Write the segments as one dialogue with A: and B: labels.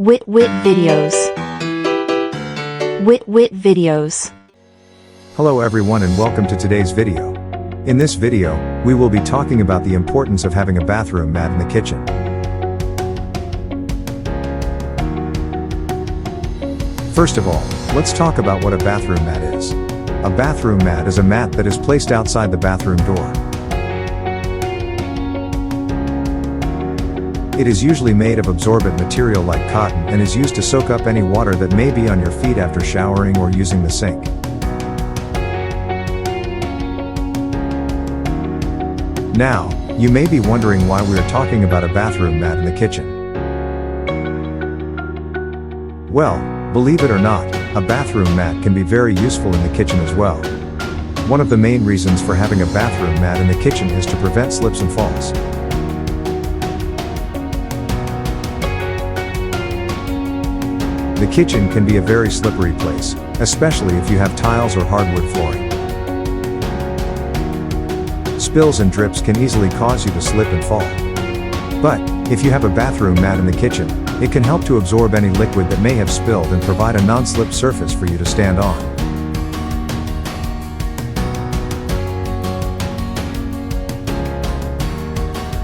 A: Wit videos. Wit videos.
B: Hello everyone and welcome to today's video. In this video, we will be talking about the importance of having a bathroom mat in the kitchen. First of all, let's talk about what a bathroom mat is. A bathroom mat is a mat that is placed outside the bathroom door. It is usually made of absorbent material like cotton and is used to soak up any water that may be on your feet after showering or using the sink. Now, you may be wondering why we are talking about a bathroom mat in the kitchen. Well, believe it or not, a bathroom mat can be very useful in the kitchen as well. One of the main reasons for having a bathroom mat in the kitchen is to prevent slips and falls. The kitchen can be a very slippery place, especially if you have tiles or hardwood flooring. Spills and drips can easily cause you to slip and fall. But, if you have a bathroom mat in the kitchen, it can help to absorb any liquid that may have spilled and provide a non-slip surface for you to stand on.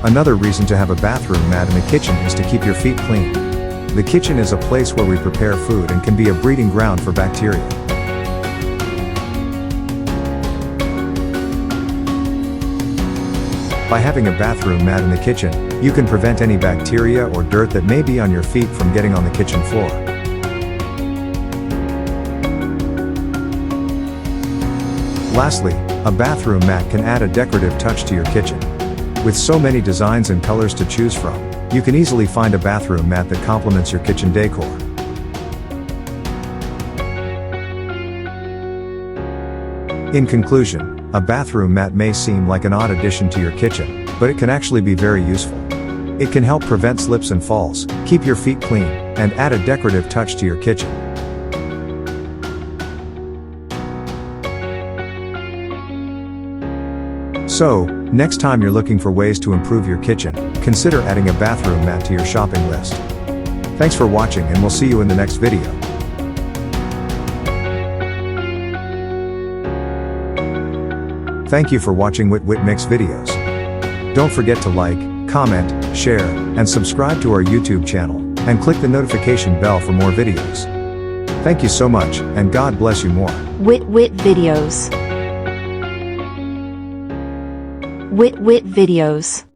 B: Another reason to have a bathroom mat in the kitchen is to keep your feet clean. The kitchen is a place where we prepare food and can be a breeding ground for bacteria. By having a bathroom mat in the kitchen, you can prevent any bacteria or dirt that may be on your feet from getting on the kitchen floor. Lastly, a bathroom mat can add a decorative touch to your kitchen. With so many designs and colors to choose from, you can easily find a bathroom mat that complements your kitchen decor. In conclusion, a bathroom mat may seem like an odd addition to your kitchen, but it can actually be very useful. It can help prevent slips and falls, keep your feet clean, and add a decorative touch to your kitchen. So, next time you're looking for ways to improve your kitchen, consider adding a bathroom mat to your shopping list. Thanks for watching and we'll see you in the next video. Thank you for watching Wit Mix videos. Don't forget to like, comment, share, and subscribe to our YouTube channel, and click the notification bell for more videos. Thank you so much, and God bless you more.
A: Wit videos. Wit videos.